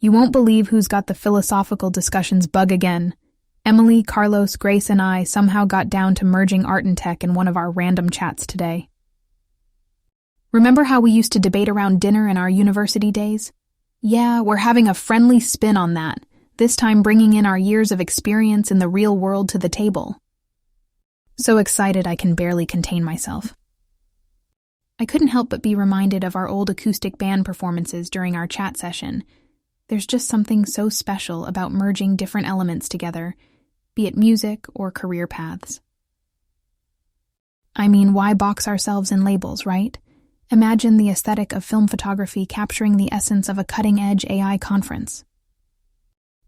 You won't believe who's got the philosophical discussions bug again. Emily, Carlos, Grace, and I somehow got down to merging art and tech in one of our random chats today. Remember how we used to debate around dinner in our university days? Yeah, we're having a friendly spin on that, this time bringing in our years of experience in the real world to the table. So excited I can barely contain myself. I couldn't help but be reminded of our old acoustic band performances during our chat session. There's just something so special about merging different elements together, be it music or career paths. I mean, why box ourselves in labels, right? Imagine the aesthetic of film photography capturing the essence of a cutting-edge AI conference.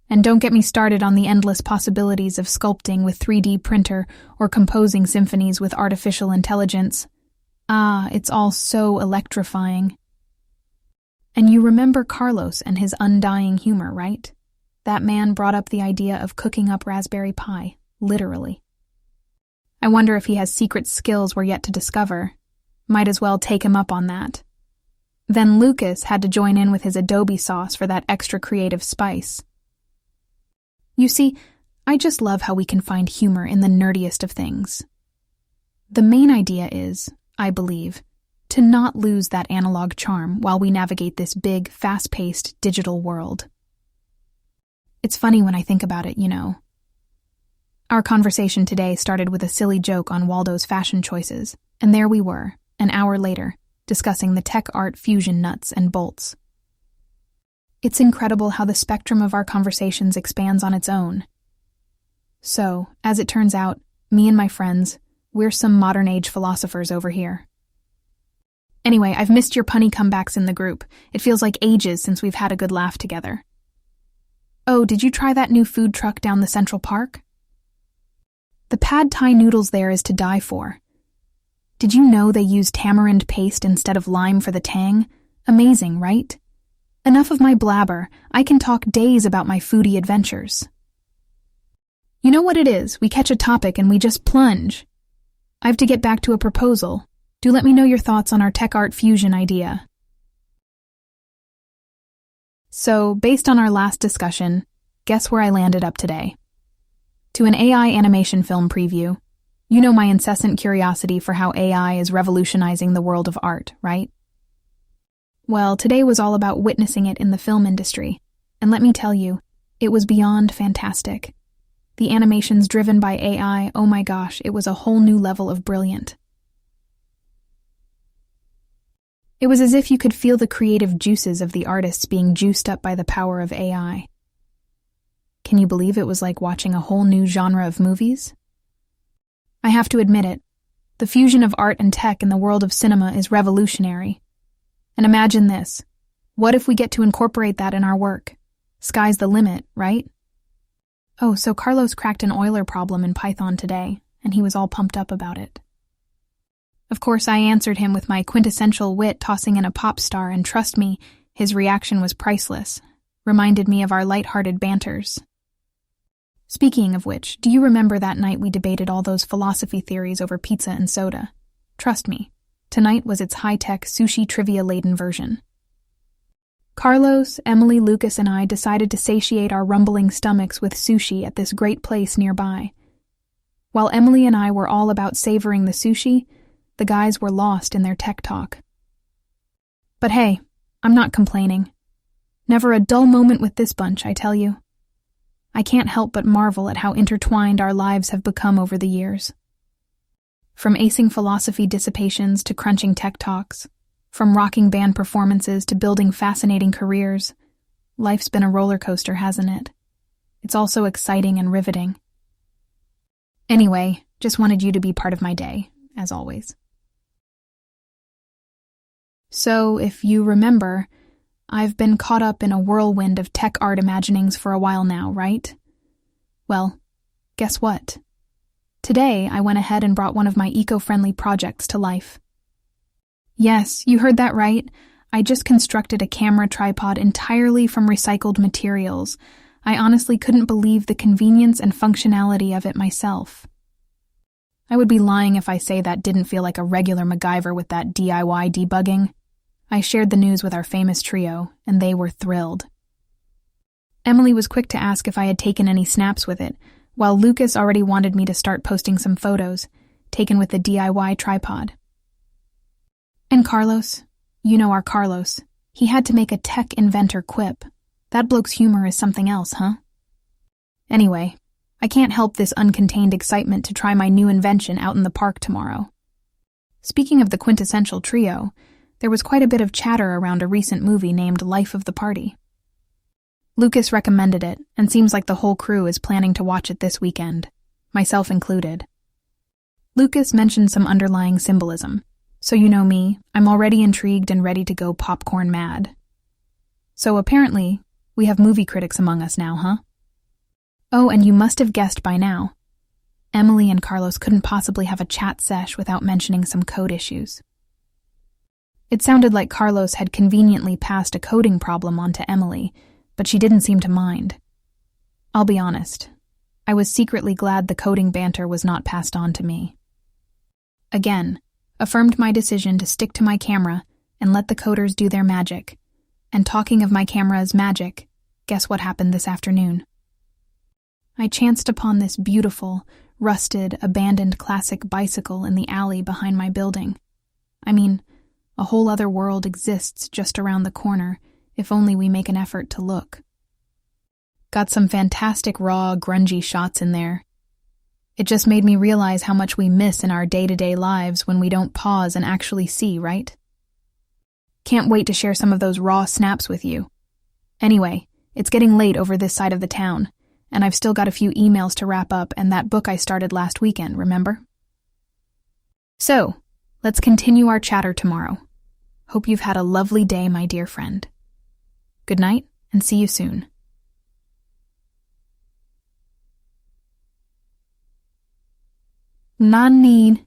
And don't get me started on the endless possibilities of sculpting with 3D printer or composing symphonies with artificial intelligence. It's all so electrifying. And you remember Carlos and his undying humor, right? That man brought up the idea of cooking up Raspberry Pi, literally. I wonder if he has secret skills we're yet to discover. Might as well take him up on that. Then Lucas had to join in with his Adobe sauce for that extra creative spice. You see, I just love how we can find humor in the nerdiest of things. The main idea is, I believe, to not lose that analog charm while we navigate this big, fast-paced digital world. It's funny when I think about it, you know. Our conversation today started with a silly joke on Waldo's fashion choices, and there we were, an hour later, discussing the tech art fusion nuts and bolts. It's incredible how the spectrum of our conversations expands on its own. So, as it turns out, me and my friends, we're some modern-age philosophers over here. Anyway, I've missed your punny comebacks in the group. It feels like ages since we've had a good laugh together. Oh, did you try that new food truck down the Central Park? The pad thai noodles there is to die for. Did you know they use tamarind paste instead of lime for the tang? Amazing, right? Enough of my blabber. I can talk days about my foodie adventures. You know what it is? We catch a topic and we just plunge. I have to get back to a proposal. Do let me know your thoughts on our tech art fusion idea. So, based on our last discussion, guess where I landed up today? To an AI animation film preview. You know my incessant curiosity for how AI is revolutionizing the world of art, right? Well, today was all about witnessing it in the film industry, and let me tell you, it was beyond fantastic. The animations driven by AI, oh my gosh, it was a whole new level of brilliant. It was as if you could feel the creative juices of the artists being juiced up by the power of AI. Can you believe it was like watching a whole new genre of movies? I have to admit it, the fusion of art and tech in the world of cinema is revolutionary. And imagine this, what if we get to incorporate that in our work? Sky's the limit, right? Oh, so Carlos cracked an Euler problem in Python today, and he was all pumped up about it. Of course, I answered him with my quintessential wit tossing in a pop star, and trust me, his reaction was priceless. Reminded me of our light-hearted banters. Speaking of which, do you remember that night we debated all those philosophy theories over pizza and soda? Trust me, tonight was its high-tech, sushi trivia-laden version. Carlos, Emily, Lucas, and I decided to satiate our rumbling stomachs with sushi at this great place nearby. While Emily and I were all about savoring the sushi, the guys were lost in their tech talk. But hey, I'm not complaining. Never a dull moment with this bunch, I tell you. I can't help but marvel at how intertwined our lives have become over the years. From acing philosophy dissipations to crunching tech talks, from rocking band performances to building fascinating careers, life's been a roller coaster, hasn't it? It's also exciting and riveting. Anyway, just wanted you to be part of my day, as always. So, if you remember, I've been caught up in a whirlwind of tech art imaginings for a while now, right? Well, guess what? Today, I went ahead and brought one of my eco-friendly projects to life. Yes, you heard that right. I just constructed a camera tripod entirely from recycled materials. I honestly couldn't believe the convenience and functionality of it myself. I would be lying if I say that didn't feel like a regular MacGyver with that DIY debugging. I shared the news with our famous trio, and they were thrilled. Emily was quick to ask if I had taken any snaps with it, while Lucas already wanted me to start posting some photos, taken with the DIY tripod. And Carlos, you know our Carlos, he had to make a tech inventor quip. That bloke's humor is something else, huh? Anyway, I can't help this uncontained excitement to try my new invention out in the park tomorrow. Speaking of the quintessential trio, there was quite a bit of chatter around a recent movie named Life of the Party. Lucas recommended it, and seems like the whole crew is planning to watch it this weekend, myself included. Lucas mentioned some underlying symbolism, so you know me, I'm already intrigued and ready to go popcorn mad. So apparently, we have movie critics among us now, huh? Oh, and you must have guessed by now. Emily and Carlos couldn't possibly have a chat sesh without mentioning some code issues. It sounded like Carlos had conveniently passed a coding problem on to Emily, but she didn't seem to mind. I'll be honest, I was secretly glad the coding banter was not passed on to me. Again, affirmed my decision to stick to my camera and let the coders do their magic. And talking of my camera's magic, guess what happened this afternoon? I chanced upon this beautiful, rusted, abandoned classic bicycle in the alley behind my building. I mean, a whole other world exists just around the corner, if only we make an effort to look. Got some fantastic raw, grungy shots in there. It just made me realize how much we miss in our day-to-day lives when we don't pause and actually see, right? Can't wait to share some of those raw snaps with you. Anyway, it's getting late over this side of the town, and I've still got a few emails to wrap up and that book I started last weekend, remember? So, let's continue our chatter tomorrow. Hope you've had a lovely day, my dear friend. Good night, and see you soon. Nani.